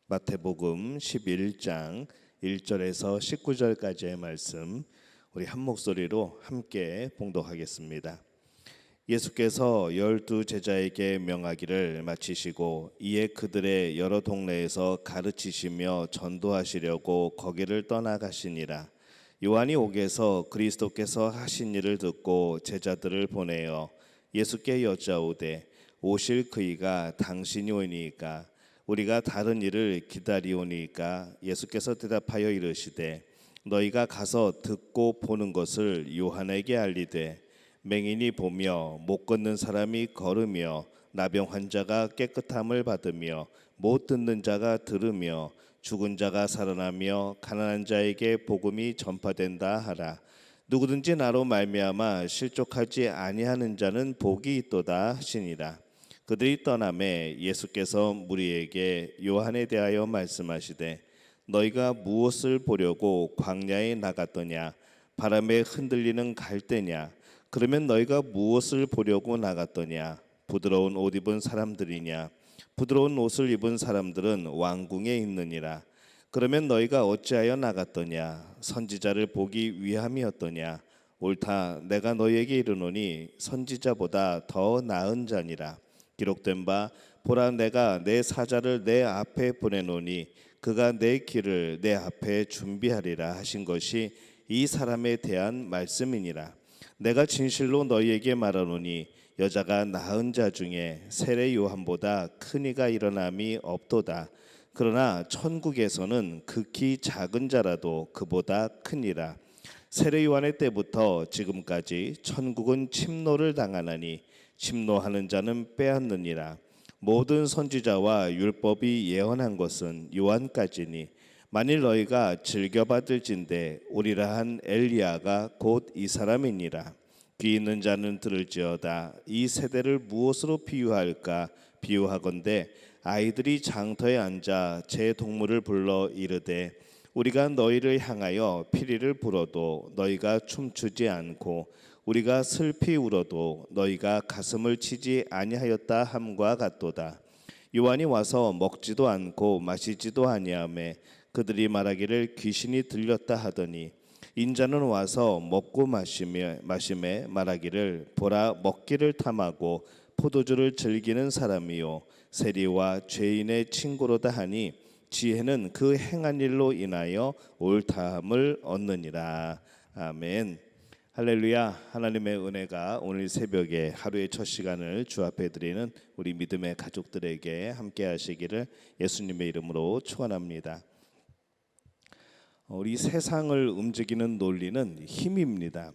마태복음 11장 1절에서 19절까지의 말씀 우리 한 목소리로 함께 봉독하겠습니다. 예수께서 12 제자에게 명하기를 마치시고 이에 그들의 여러 동네에서 가르치시며 전도하시려고 거기를 떠나가시니라. 요한이 옥에서 그리스도께서 하신 일을 듣고 제자들을 보내어 예수께 여짜오되 오실 그이가 당신이 오니이까 우리가 다른 일을 기다리오니까 예수께서 대답하여 이르시되 너희가 가서 듣고 보는 것을 요한에게 알리되 맹인이 보며 못 걷는 사람이 걸으며 나병 환자가 깨끗함을 받으며 못 듣는 자가 들으며 죽은 자가 살아나며 가난한 자에게 복음이 전파된다 하라. 누구든지 나로 말미암아 실족하지 아니하는 자는 복이 있도다 하시니라. 그들이 떠나매 예수께서 무리에게 요한에 대하여 말씀하시되 너희가 무엇을 보려고 광야에 나갔더냐? 바람에 흔들리는 갈대냐? 그러면 너희가 무엇을 보려고 나갔더냐? 부드러운 옷 입은 사람들이냐? 부드러운 옷을 입은 사람들은 왕궁에 있느니라. 그러면 너희가 어찌하여 나갔더냐? 선지자를 보기 위함이었더냐? 옳다, 내가 너희에게 이르노니 선지자보다 더 나은 자니라. 기록된 바 보라, 내가 내 사자를 내 앞에 보내노니 그가 내 길을 내 앞에 준비하리라 하신 것이 이 사람에 대한 말씀이니라. 내가 진실로 너희에게 말하노니 여자가 낳은 자 중에 세례 요한보다 큰 이가 일어남이 없도다. 그러나 천국에서는 극히 작은 자라도 그보다 크니라. 세례 요한의 때부터 지금까지 천국은 침노를 당하나니 침노하는 자는 빼앗느니라. 모든 선지자와 율법이 예언한 것은 요한까지니 만일 너희가 즐겨받을진대 오리라 한 엘리야가 곧 이 사람이니라. 귀 있는 자는 들을지어다. 이 세대를 무엇으로 비유할까? 비유하건대 아이들이 장터에 앉아 제 동물을 불러 이르되 우리가 너희를 향하여 피리를 불어도 너희가 춤추지 않고 우리가 슬피 울어도 너희가 가슴을 치지 아니하였다 함과 같도다. 요한이 와서 먹지도 않고 마시지도 아니하매 그들이 말하기를 귀신이 들렸다 하더니 인자는 와서 먹고 마시매 말하기를 보라, 먹기를 탐하고 포도주를 즐기는 사람이요 세리와 죄인의 친구로다 하니 지혜는 그 행한 일로 인하여 옳다함을 얻느니라. 아멘. 할렐루야. 하나님의 은혜가 오늘 새벽에 하루의 첫 시간을 주 앞에 드리는 우리 믿음의 가족들에게 함께 하시기를 예수님의 이름으로 축원합니다. 우리 세상을 움직이는 논리는 힘입니다.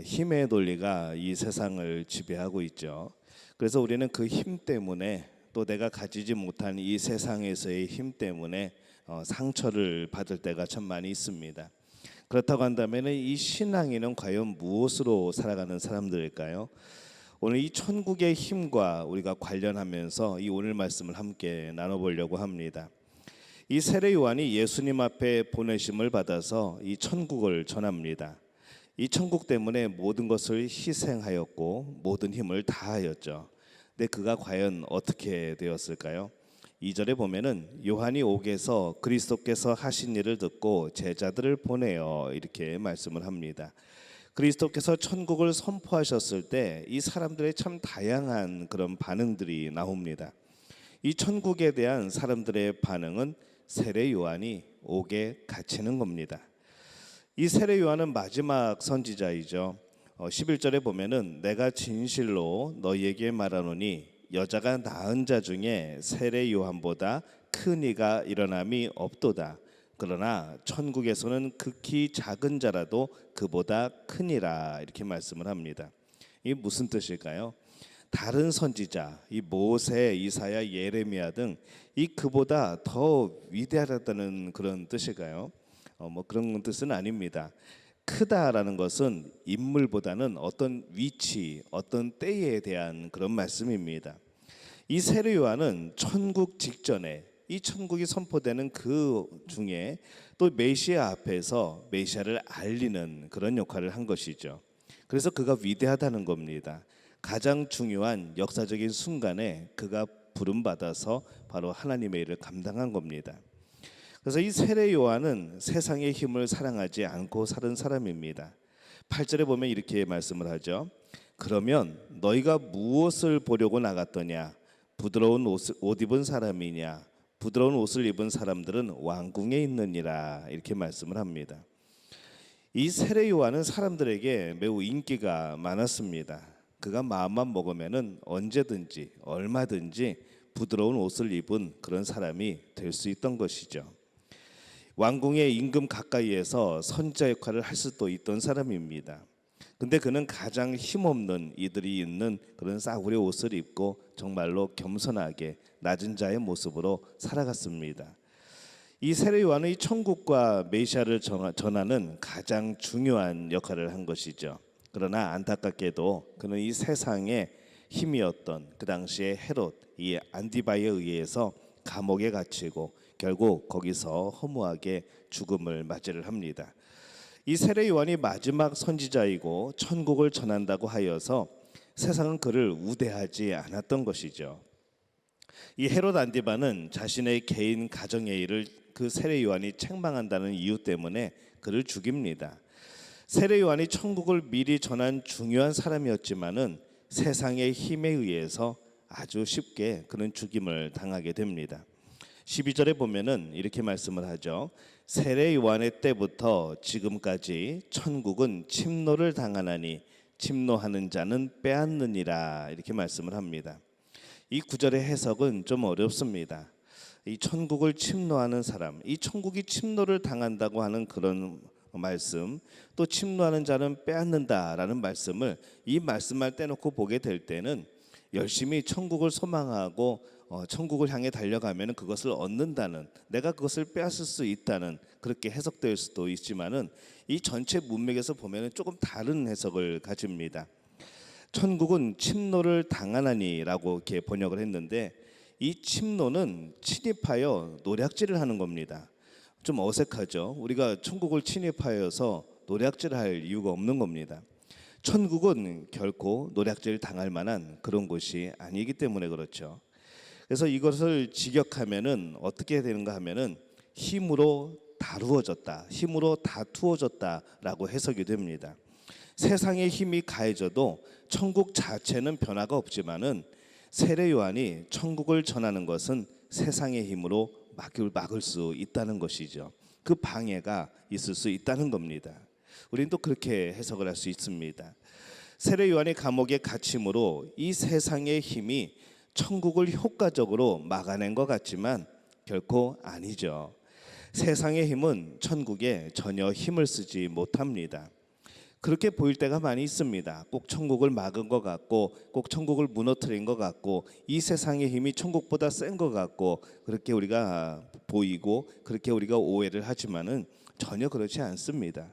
힘의 논리가 이 세상을 지배하고 있죠. 그래서 우리는 그 힘 때문에 또 내가 가지지 못한 이 세상에서의 힘 때문에 상처를 받을 때가 참 많이 있습니다. 그렇다고 한다면 이 신앙인은 과연 무엇으로 살아가는 사람들일까요? 오늘 이 천국의 힘과 우리가 관련하면서 이 오늘 말씀을 함께 나눠보려고 합니다. 이 세례 요한이 예수님 앞에 보내심을 받아서 이 천국을 전합니다. 이 천국 때문에 모든 것을 희생하였고 모든 힘을 다하였죠. 근데 그가 과연 어떻게 되었을까요? 2절에 보면은 요한이 옥에서 그리스도께서 하신 일을 듣고 제자들을 보내어 이렇게 말씀을 합니다. 그리스도께서 천국을 선포하셨을 때 이 사람들의 참 다양한 그런 반응들이 나옵니다. 이 천국에 대한 사람들의 반응은 세례 요한이 옥에 갇히는 겁니다. 이 세례 요한은 마지막 선지자이죠. 11절에 보면은 내가 진실로 너희에게 말하노니 여자가 낳은 자 중에 세례 요한보다 큰 이가 일어남이 없도다. 그러나 천국에서는 극히 작은 자라도 그보다 크니라. 이렇게 말씀을 합니다. 이게 무슨 뜻일까요? 다른 선지자, 이 모세, 이사야, 예레미야 등 이 그보다 더 위대하다는 그런 뜻일까요? 그런 뜻은 아닙니다. 크다라는 것은 인물보다는 어떤 위치, 어떤 때에 대한 그런 말씀입니다. 이 세례 요한은 천국 직전에 이 천국이 선포되는 그 중에 또 메시아 앞에서 메시아를 알리는 그런 역할을 한 것이죠. 그래서 그가 위대하다는 겁니다. 가장 중요한 역사적인 순간에 그가 부름 받아서 바로 하나님의 일을 감당한 겁니다. 그래서 이 세례 요한은 세상의 힘을 사랑하지 않고 사는 사람입니다. 8절에 보면 이렇게 말씀을 하죠. 그러면 너희가 무엇을 보려고 나갔더냐? 부드러운 옷 입은 사람이냐? 부드러운 옷을 입은 사람들은 왕궁에 있느니라. 이렇게 말씀을 합니다. 이 세례 요한은 사람들에게 매우 인기가 많았습니다. 그가 마음만 먹으면은 언제든지 얼마든지 부드러운 옷을 입은 그런 사람이 될 수 있던 것이죠. 왕궁의 임금 가까이에서 선지자 역할을 할 수도 있던 사람입니다. 근데 그는 가장 힘없는 이들이 있는 그런 싸구려 옷을 입고 정말로 겸손하게 낮은 자의 모습으로 살아갔습니다. 이 세례 요한의 천국과 메시아를 전하는 가장 중요한 역할을 한 것이죠. 그러나 안타깝게도 그는 이 세상의 힘이었던 그 당시의 헤롯 이 안디바에 의해서 감옥에 갇히고 결국 거기서 허무하게 죽음을 맞이를 합니다. 이 세례 요한이 마지막 선지자이고 천국을 전한다고 하여서 세상은 그를 우대하지 않았던 것이죠. 이 헤롯 안디바는 자신의 개인 가정의 일을 그 세례 요한이 책망한다는 이유 때문에 그를 죽입니다. 세례 요한이 천국을 미리 전한 중요한 사람이었지만은 세상의 힘에 의해서 아주 쉽게 그는 죽임을 당하게 됩니다. 12절에 보면은 이렇게 말씀을 하죠. 세례 요한의 때부터 지금까지 천국은 침노를 당하나니 침노하는 자는 빼앗느니라. 이렇게 말씀을 합니다. 이 구절의 해석은 좀 어렵습니다. 이 천국을 침노하는 사람, 이 천국이 침노를 당한다고 하는 그런 말씀, 또 침노하는 자는 빼앗는다라는 말씀을 이 말씀만 떼놓고 보게 될 때는 열심히 천국을 소망하고 천국을 향해 달려가면 그것을 얻는다는, 내가 그것을 빼앗을 수 있다는 그렇게 해석될 수도 있지만은 이 전체 문맥에서 보면 조금 다른 해석을 가집니다. 천국은 침노를 당하나니라고 이렇게 번역을 했는데 이 침노는 침입하여 노략질을 하는 겁니다. 좀 어색하죠. 우리가 천국을 침입하여서 노략질을 할 이유가 없는 겁니다. 천국은 결코 노략질 당할 만한 그런 곳이 아니기 때문에 그렇죠. 그래서 이것을 직역하면은 어떻게 되는가 하면은 힘으로 다루어졌다, 힘으로 다투어졌다라고 해석이 됩니다. 세상의 힘이 가해져도 천국 자체는 변화가 없지만은 세례 요한이 천국을 전하는 것은 세상의 힘으로 막을 수 있다는 것이죠. 그 방해가 있을 수 있다는 겁니다. 우리는 또 그렇게 해석을 할 수 있습니다. 세례 요한의 감옥에 갇힘으로 이 세상의 힘이 천국을 효과적으로 막아낸 것 같지만 결코 아니죠. 세상의 힘은 천국에 전혀 힘을 쓰지 못합니다. 그렇게 보일 때가 많이 있습니다. 꼭 천국을 막은 것 같고, 꼭 천국을 무너뜨린 것 같고, 이 세상의 힘이 천국보다 센 것 같고, 그렇게 우리가 보이고 그렇게 우리가 오해를 하지만은 전혀 그렇지 않습니다.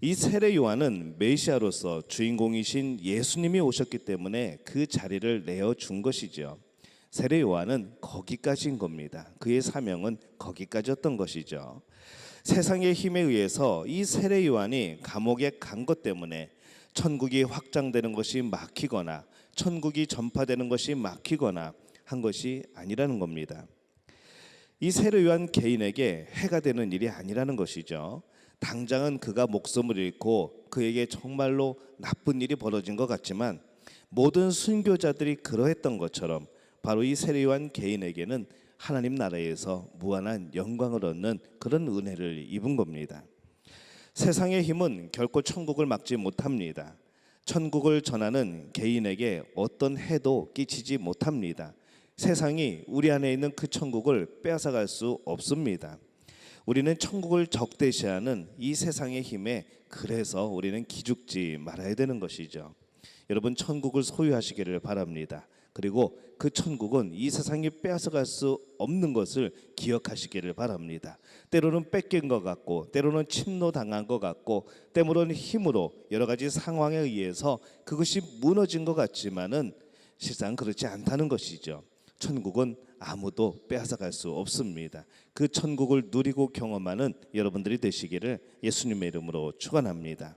이 세례 요한은 메시아로서 주인공이신 예수님이 오셨기 때문에 그 자리를 내어준 것이죠. 세례 요한은 거기까지인 겁니다. 그의 사명은 거기까지였던 것이죠. 세상의 힘에 의해서 이 세례 요한이 감옥에 간 것 때문에 천국이 확장되는 것이 막히거나 천국이 전파되는 것이 막히거나 한 것이 아니라는 겁니다. 이 세례 요한 개인에게 해가 되는 일이 아니라는 것이죠. 당장은 그가 목숨을 잃고 그에게 정말로 나쁜 일이 벌어진 것 같지만 모든 순교자들이 그러했던 것처럼 바로 이 세례 요한 개인에게는 하나님 나라에서 무한한 영광을 얻는 그런 은혜를 입은 겁니다. 세상의 힘은 결코 천국을 막지 못합니다. 천국을 전하는 개인에게 어떤 해도 끼치지 못합니다. 세상이 우리 안에 있는 그 천국을 빼앗아갈 수 없습니다. 우리는 천국을 적대시하는 이 세상의 힘에 그래서 우리는 기죽지 말아야 되는 것이죠. 여러분 천국을 소유하시기를 바랍니다. 그리고 그 천국은 이 세상이 빼앗아갈 수 없는 것을 기억하시기를 바랍니다. 때로는 뺏긴 것 같고 때로는 침노당한 것 같고 때로는 힘으로 여러 가지 상황에 의해서 그것이 무너진 것 같지만은 실상 그렇지 않다는 것이죠. 천국은 아무도 빼앗아갈 수 없습니다. 그 천국을 누리고 경험하는 여러분들이 되시기를 예수님의 이름으로 축원합니다.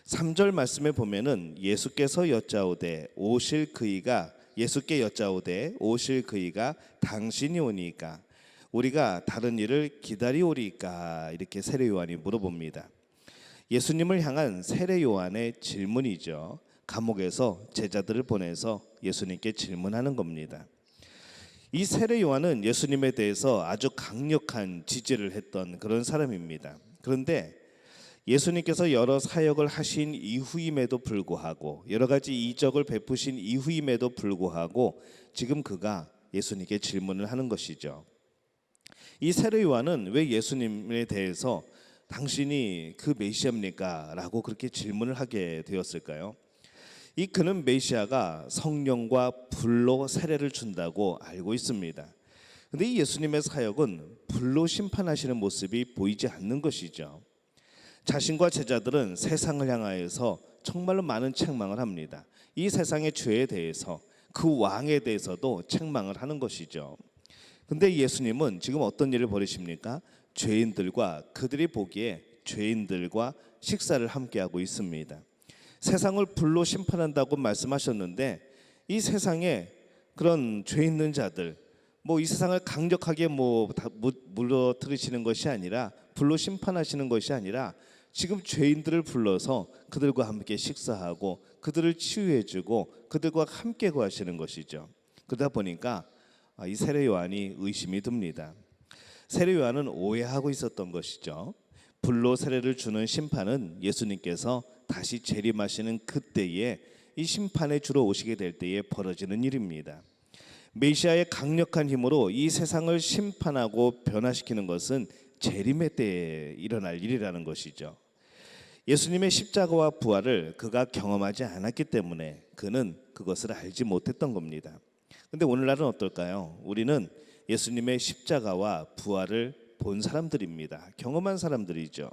3절 말씀에 보면은 예수께서 여짜오되 오실 그이가 예수께 여짜오되 오실 그이가 당신이 오니까 우리가 다른 일을 기다리오리까? 이렇게 세례 요한이 물어봅니다. 예수님을 향한 세례 요한의 질문이죠. 감옥에서 제자들을 보내서 예수님께 질문하는 겁니다. 이 세례 요한은 예수님에 대해서 아주 강력한 지지를 했던 그런 사람입니다. 그런데 예수님께서 여러 사역을 하신 이후임에도 불구하고, 여러 가지 이적을 베푸신 이후임에도 불구하고 지금 그가 예수님께 질문을 하는 것이죠. 이 세례 요한은 왜 예수님에 대해서 당신이 그 메시아입니까? 라고 그렇게 질문을 하게 되었을까요? 그는 메시아가 성령과 불로 세례를 준다고 알고 있습니다. 그런데 이 예수님의 사역은 불로 심판하시는 모습이 보이지 않는 것이죠. 자신과 제자들은 세상을 향하여서 정말로 많은 책망을 합니다. 이 세상의 죄에 대해서, 그 왕에 대해서도 책망을 하는 것이죠. 근데 예수님은 지금 어떤 일을 벌이십니까? 죄인들과, 그들이 보기에 죄인들과 식사를 함께하고 있습니다. 세상을 불로 심판한다고 말씀하셨는데 이 세상에 그런 죄 있는 자들, 이 세상을 강력하게 물러뜨리시는 것이 아니라, 불로 심판하시는 것이 아니라 지금 죄인들을 불러서 그들과 함께 식사하고 그들을 치유해주고 그들과 함께 거하시는 것이죠. 그러다 보니까 이 세례 요한이 의심이 듭니다. 세례 요한은 오해하고 있었던 것이죠. 불로 세례를 주는 심판은 예수님께서 다시 재림하시는 그때에, 이 심판의 주로 오시게 될 때에 벌어지는 일입니다. 메시아의 강력한 힘으로 이 세상을 심판하고 변화시키는 것은 재림의 때에 일어날 일이라는 것이죠. 예수님의 십자가와 부활을 그가 경험하지 않았기 때문에 그는 그것을 알지 못했던 겁니다. 그런데 오늘날은 어떨까요? 우리는 예수님의 십자가와 부활을 본 사람들입니다. 경험한 사람들이죠.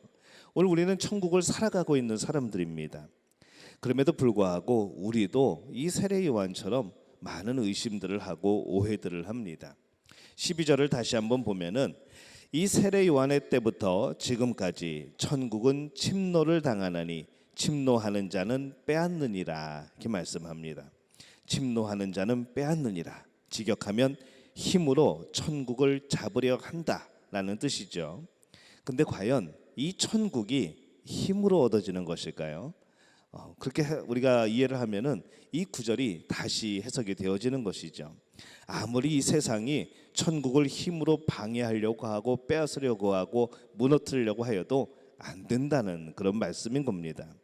오늘 우리는 천국을 살아가고 있는 사람들입니다. 그럼에도 불구하고 우리도 이 세례 요한처럼 많은 의심들을 하고 오해들을 합니다. 12절을 다시 한번 보면은 이 세례 요한의 때부터 지금까지 천국은 침노를 당하나니 침노하는 자는 빼앗느니라, 이렇게 말씀합니다. 침노하는 자는 빼앗느니라. 직역하면 힘으로 천국을 잡으려 한다라는 뜻이죠. 근데 과연 이 천국이 힘으로 얻어지는 것일까요? 그렇게 우리가 이해를 하면은 이 구절이 다시 해석이 되어지는 것이죠. 아무리 이 세상이 천국을 힘으로 방해하려고 하고 빼앗으려고 하고 무너뜨리려고 하여도 안 된다는 그런 말씀인 겁니다.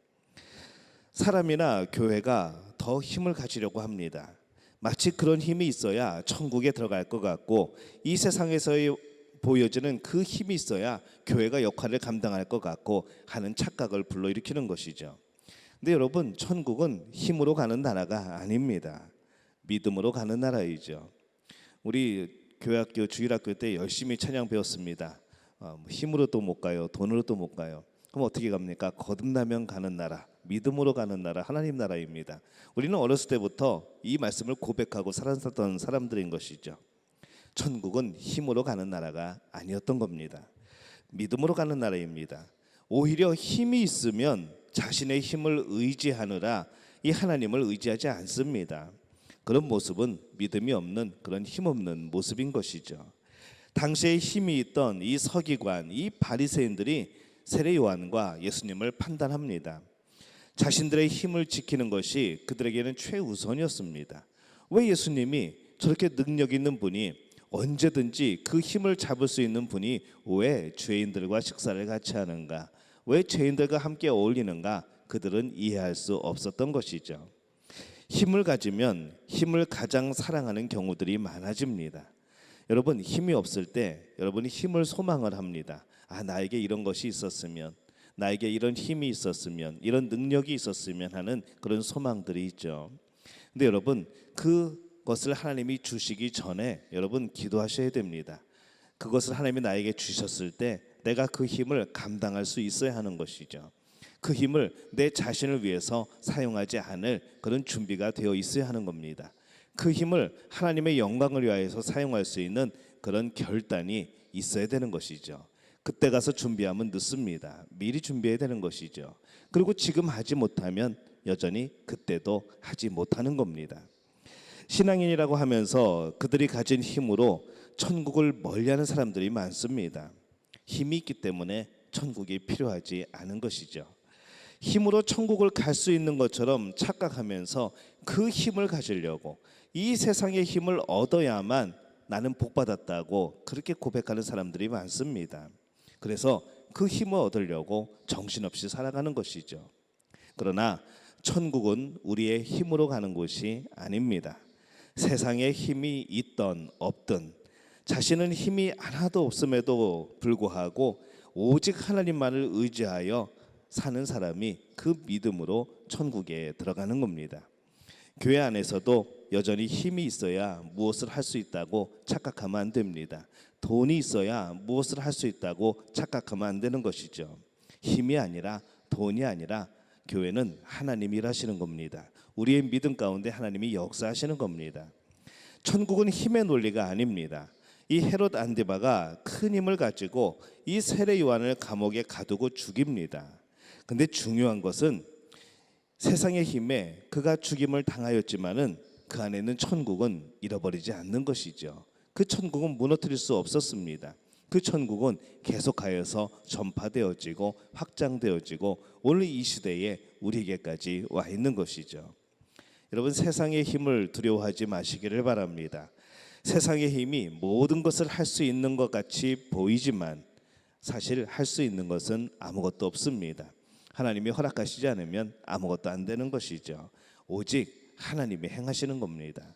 사람이나 교회가 더 힘을 가지려고 합니다. 마치 그런 힘이 있어야 천국에 들어갈 것 같고, 이 세상에서의 보여지는 그 힘이 있어야 교회가 역할을 감당할 것 같고 하는 착각을 불러일으키는 것이죠. 근데 여러분, 천국은 힘으로 가는 나라가 아닙니다. 믿음으로 가는 나라이죠. 우리 교회학교 주일학교 때 열심히 찬양 배웠습니다. 힘으로도 못 가요, 돈으로도 못 가요. 그럼 어떻게 갑니까? 거듭나면 가는 나라, 믿음으로 가는 나라, 하나님 나라입니다. 우리는 어렸을 때부터 이 말씀을 고백하고 살았던 사람들인 것이죠. 천국은 힘으로 가는 나라가 아니었던 겁니다. 믿음으로 가는 나라입니다. 오히려 힘이 있으면 자신의 힘을 의지하느라 이 하나님을 의지하지 않습니다. 그런 모습은 믿음이 없는, 그런 힘없는 모습인 것이죠. 당시에 힘이 있던 이 서기관, 이 바리새인들이 세례 요한과 예수님을 판단합니다. 자신들의 힘을 지키는 것이 그들에게는 최우선이었습니다. 왜 예수님이, 저렇게 능력 있는 분이, 언제든지 그 힘을 잡을 수 있는 분이 왜 죄인들과 식사를 같이 하는가, 왜 죄인들과 함께 어울리는가, 그들은 이해할 수 없었던 것이죠. 힘을 가지면 힘을 가장 사랑하는 경우들이 많아집니다. 여러분, 힘이 없을 때 여러분이 힘을 소망을 합니다. 나에게 이런 것이 있었으면, 나에게 이런 힘이 있었으면, 이런 능력이 있었으면 하는 그런 소망들이 있죠. 근데 여러분, 그것을 하나님이 주시기 전에 여러분 기도하셔야 됩니다. 그것을 하나님이 나에게 주셨을 때 내가 그 힘을 감당할 수 있어야 하는 것이죠. 그 힘을 내 자신을 위해서 사용하지 않을 그런 준비가 되어 있어야 하는 겁니다. 그 힘을 하나님의 영광을 위하여서 사용할 수 있는 그런 결단이 있어야 되는 것이죠. 그때 가서 준비하면 늦습니다. 미리 준비해야 되는 것이죠. 그리고 지금 하지 못하면 여전히 그때도 하지 못하는 겁니다. 신앙인이라고 하면서 그들이 가진 힘으로 천국을 멀리하는 사람들이 많습니다. 힘이 있기 때문에 천국이 필요하지 않은 것이죠. 힘으로 천국을 갈 수 있는 것처럼 착각하면서 그 힘을 가지려고 이 세상의 힘을 얻어야만 나는 복받았다고 그렇게 고백하는 사람들이 많습니다. 그래서 그 힘을 얻으려고 정신없이 살아가는 것이죠. 그러나 천국은 우리의 힘으로 가는 곳이 아닙니다. 세상에 힘이 있던 없든 자신은 힘이 하나도 없음에도 불구하고 오직 하나님만을 의지하여 사는 사람이 그 믿음으로 천국에 들어가는 겁니다. 교회 안에서도 여전히 힘이 있어야 무엇을 할 수 있다고 착각하면 안 됩니다. 돈이 있어야 무엇을 할 수 있다고 착각하면 안 되는 것이죠. 힘이 아니라 돈이 아니라 교회는 하나님이 일하시는 겁니다. 우리의 믿음 가운데 하나님이 역사하시는 겁니다. 천국은 힘의 논리가 아닙니다. 이 헤롯 안디바가 큰 힘을 가지고 이 세례 요한을 감옥에 가두고 죽입니다. 근데 중요한 것은 세상의 힘에 그가 죽임을 당하였지만은 그 안에 있는 천국은 잃어버리지 않는 것이죠. 그 천국은 무너뜨릴 수 없었습니다. 그 천국은 계속하여서 전파되어지고 확장되어지고 오늘 이 시대에 우리에게까지 와 있는 것이죠. 여러분, 세상의 힘을 두려워하지 마시기를 바랍니다. 세상의 힘이 모든 것을 할 수 있는 것 같이 보이지만 사실 할 수 있는 것은 아무것도 없습니다. 하나님이 허락하시지 않으면 아무것도 안 되는 것이죠. 오직 하나님이 행하시는 겁니다.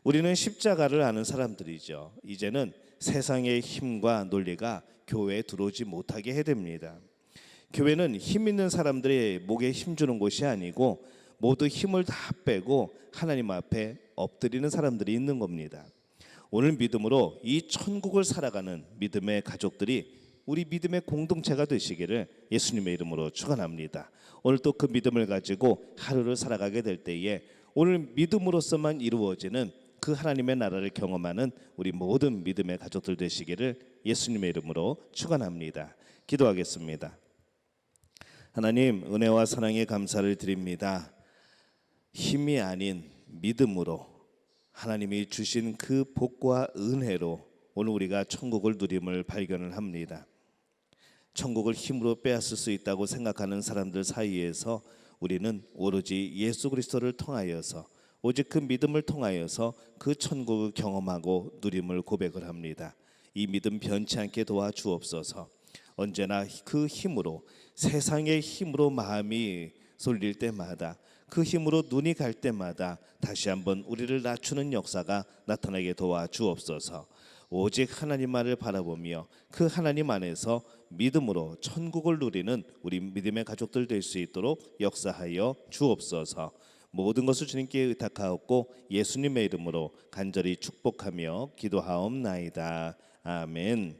우리는 십자가를 아는 사람들이죠. 이제는 세상의 힘과 논리가 교회에 들어오지 못하게 해야 됩니다. 교회는 힘 있는 사람들의 목에 힘주는 곳이 아니고 모두 힘을 다 빼고 하나님 앞에 엎드리는 사람들이 있는 겁니다. 오늘 믿음으로 이 천국을 살아가는 믿음의 가족들이 우리 믿음의 공동체가 되시기를 예수님의 이름으로 축원합니다. 오늘 또 그 믿음을 가지고 하루를 살아가게 될 때에 오늘 믿음으로서만 이루어지는 그 하나님의 나라를 경험하는 우리 모든 믿음의 가족들 되시기를 예수님의 이름으로 축원합니다. 기도하겠습니다. 하나님, 은혜와 사랑에 감사를 드립니다. 힘이 아닌 믿음으로 하나님이 주신 그 복과 은혜로 오늘 우리가 천국을 누림을 발견을 합니다. 천국을 힘으로 빼앗을 수 있다고 생각하는 사람들 사이에서 우리는 오로지 예수 그리스도를 통하여서 오직 그 믿음을 통하여서 그 천국을 경험하고 누림을 고백을 합니다. 이 믿음 변치 않게 도와주옵소서. 언제나 그 힘으로, 세상의 힘으로 마음이 쏠릴 때마다, 그 힘으로 눈이 갈 때마다 다시 한번 우리를 낮추는 역사가 나타나게 도와주옵소서. 오직 하나님만을 바라보며 그 하나님 안에서 믿음으로 천국을 누리는 우리 믿음의 가족들 될 수 있도록 역사하여 주옵소서. 모든 것을 주님께 의탁하옵고 예수님의 이름으로 간절히 축복하며 기도하옵나이다. 아멘.